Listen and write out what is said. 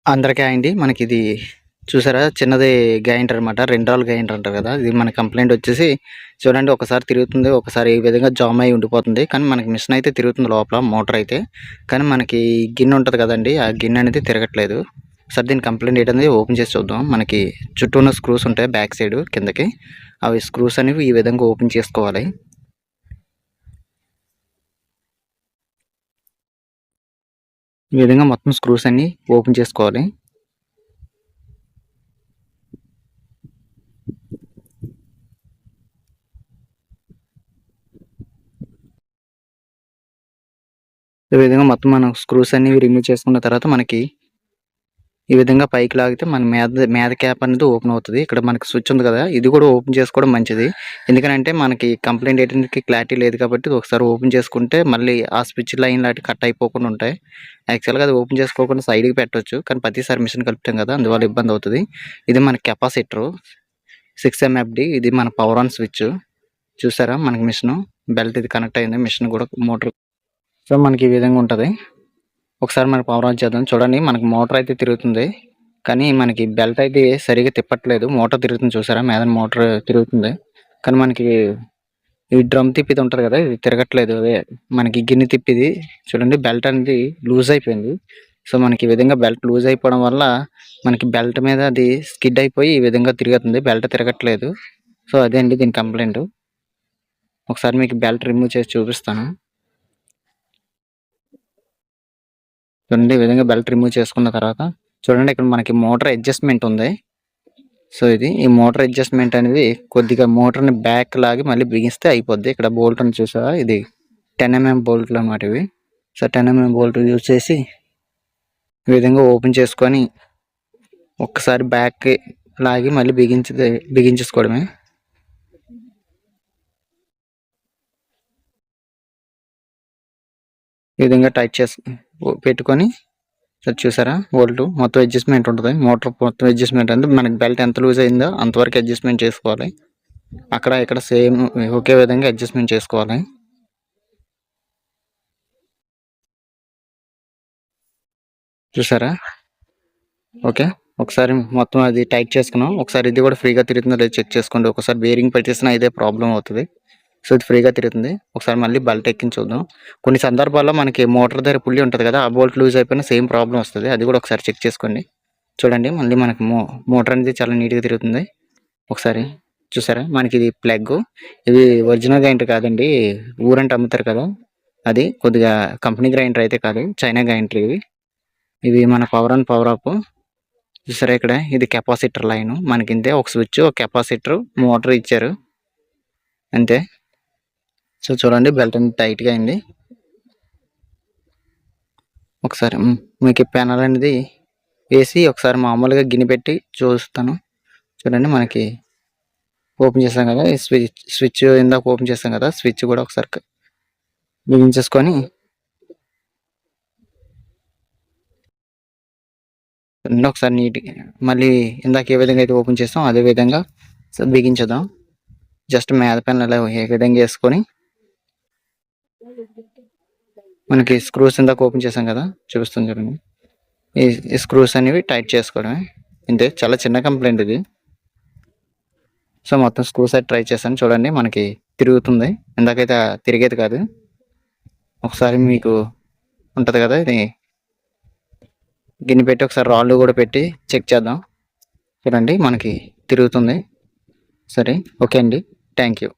అందరికీ హాయ్ అండి. మనకిది చూసారా చిన్నది గ్రైండర్ అనమాట. 2 రాళ్ళ గ్రైండర్ అంటారు కదా! ఇది మన కంప్లెయింట్ వచ్చేసి చూడండి ఒకసారి తిరుగుతుంది. ఒకసారి ఈ విధంగా జామ్ అయ్యి ఉండిపోతుంది. కానీ మనకి మిషన్ అయితే తిరుగుతుంది లోపల మోటర్ అయితే. కానీ మనకి గిన్నె ఉంటది కదండీ! ఆ గిన్నె అనేది తిరగట్లేదు. ఒకసారి దీని కంప్లెయింట్ ఏంటనేది ఓపెన్ చేసి చూద్దాం. మనకి చుట్టూ ఉన్న స్క్రూస్ ఉంటాయి బ్యాక్ సైడ్ కిందకి. అవి స్క్రూస్ అనేవి ఈ విధంగా ఓపెన్ చేసుకోవాలి. ఈ విధంగా మొత్తం స్క్రూస్ అన్నీ ఓపెన్ చేసుకోవాలి. ఈ విధంగా మొత్తం మనం స్క్రూస్ అన్ని రిమూవ్ చేసుకున్న తర్వాత మనకి ఈ విధంగా పైకి లాగితే మన మీద క్యాప్ అనేది ఓపెన్ అవుతుంది. ఇక్కడ మనకి స్విచ్ ఉంది కదా! ఇది కూడా ఓపెన్ చేసుకోవడం మంచిది. ఎందుకంటే మనకి కంప్లెయింట్ ఏంటంటే క్లారిటీ లేదు కాబట్టి ఒకసారి ఓపెన్ చేసుకుంటే మళ్ళీ ఆ స్విచ్ లైన్ లాంటివి కట్ అయిపోకుండా ఉంటాయి. యాక్చువల్‌గా అది ఓపెన్ చేసుకోకుండా సైడ్‌కి పెట్టొచ్చు. కానీ ప్రతిసారి మిషన్ కలుపుతాం కదా! అందువల్ల ఇబ్బంది అవుతది. ఇది మన కెపాసిటరు 6 ఎంఎఫ్‌డి. ఇది మన పవర్ ఆన్ స్విచ్. చూసారా మనకి మిషను బెల్ట్ ఇది కనెక్ట్ అయింది. మిషన్ కూడా మోటర్. సో మనకి ఈ విధంగా ఉంటది. ఒకసారి మనం పవర్ ఆన్ చేద్దాం. చూడండి మనకి మోటర్ అయితే తిరుగుతుంది. కానీ మనకి బెల్ట్ అయితే సరిగ్గా తిప్పట్లేదు. మోటార్ తిరుగుతుంది చూసారా? మీదన మోటార్ తిరుగుతుంది. కానీ మనకి ఈ డ్రమ్ తిప్పిది ఉంటది కదా! ఇది తిరగట్లేదు. అదే మనకి గిన్నె తిప్పిది చూడండి బెల్ట్ అనేది లూజ్ అయిపోయింది. సో మనకి ఈ విధంగా బెల్ట్ లూజ్ అయిపోవడం వల్ల మనకి బెల్ట్ మీద అది స్కిడ్ అయిపోయి ఈ విధంగా తిరుగుతుంది. బెల్ట్ తిరగట్లేదు. సో అదే అండి దీని కంప్లెయింట్. ఒకసారి మీకు బెల్ట్ రిమూవ్ చేసి చూపిస్తాను. చూడండి ఈ విధంగా బెల్ట్ రిమూవ్ చేసుకున్న తర్వాత చూడండి ఇక్కడ మనకి మోటార్ అడ్జస్ట్మెంట్ ఉంది. సో ఇది ఈ మోటార్ అడ్జస్ట్మెంట్ అనేది కొద్దిగా మోటార్ని బ్యాక్ లాగి మళ్ళీ బిగిస్తే అయిపోద్ది. ఇక్కడ బోల్ట్ అని చూసారా? ఇది 10 mm బోల్ట్లు అనమాట ఇవి. సో 10 mm బోల్ట్ యూజ్ చేసి ఈ విధంగా ఓపెన్ చేసుకొని ఒక్కసారి బ్యాక్ లాగి మళ్ళీ బిగించేసుకోవడమే. ఈ విధంగా టైట్ చేసి పెట్టుకొని చూసారా బోల్ట్ మొత్తం అడ్జస్ట్మెంట్ ఉంటుంది. మోటార్ మొత్తం అడ్జస్ట్మెంట్ అంటే మనకి బెల్ట్ ఎంత లూజ్ అయిందో అంతవరకు అడ్జస్ట్మెంట్ చేసుకోవాలి. అక్కడ ఇక్కడ సేమ్ ఒకే విధంగా అడ్జస్ట్మెంట్ చేసుకోవాలి. చూసారా? ఓకే ఒకసారి మొత్తం అది టైట్ చేసుకున్నాం. ఒకసారి ఇది కూడా ఫ్రీగా తిరుగుతుందో లేదో చెక్ చేసుకోండి. ఒకసారి బేరింగ్ పెట్టేసినా ఇదే ప్రాబ్లం అవుతుంది. సో ఇది ఫ్రీగా తిరుగుతుంది. ఒకసారి మళ్ళీ బెల్ట్ ఎక్కించి చూద్దాం. కొన్ని సందర్భాల్లో మనకి మోటార్ దగ్గర పుల్లి ఉంటుంది కదా! ఆ బోల్ట్ లూజ్ అయిపోయినా సేమ్ ప్రాబ్లం వస్తుంది. అది కూడా ఒకసారి చెక్ చేసుకోండి. చూడండి మళ్ళీ మనకి మోటార్ అనేది చాలా నీట్గా తిరుగుతుంది. ఒకసారి చూసారా? మనకి ఇది ప్లగ్. ఇది ఒరిజినల్ గ్రైండర్ కాదండి. ఊరంటే అమ్ముతారు కదా! అది కొద్దిగా కంపెనీ గ్రైండర్ అయితే కాదు. చైనా గ్రైండర్ ఇవి. ఇవి మన పవర్ ఆన్ పవర్ ఆఫ్. చూసారా ఇక్కడ ఇది కెపాసిటర్ లైన్. మనకి ఇంతే ఒక స్విచ్, ఒక కెపాసిటర్, మోటార్ ఇచ్చారు అంతే. సో చూడండి బెల్ట్ అనేది టైట్గా అయింది. ఒకసారి మీకు పెనల్ అనేది వేసి ఒకసారి మామూలుగా గిన్నె పెట్టి చూస్తాను. చూడండి మనకి ఓపెన్ చేస్తాం కదా! ఈ స్విచ్ ఇందాక ఓపెన్ చేస్తాం కదా! స్విచ్ కూడా ఒకసారి బిగించేసుకొని ఒకసారి నీట్గా మళ్ళీ ఇందాక ఏ విధంగా అయితే ఓపెన్ చేస్తాం అదే విధంగా బిగించేద్దాం. జస్ట్ మీద పెన్ ఏ విధంగా వేసుకొని మనకి స్క్రూస్ ఇందాక ఓపెన్ చేసాం కదా! చూపిస్తాం చూడండి. ఈ స్క్రూస్ అనేవి టైట్ చేసుకోవడమే. ఇంతే చాలా చిన్న కంప్లైంట్ ఇది. సో మొత్తం స్క్రూస్ అయితే ట్రై చేశాను. చూడండి మనకి తిరుగుతుంది. ఇందాకైతే తిరిగేది కాదు. ఒకసారి మీకు ఉంటుంది కదా! ఇది గిన్నె పెట్టి ఒకసారి రాళ్ళు కూడా పెట్టి చెక్ చేద్దాం. చూడండి మనకి తిరుగుతుంది. సరే ఓకే అండి. Thank you.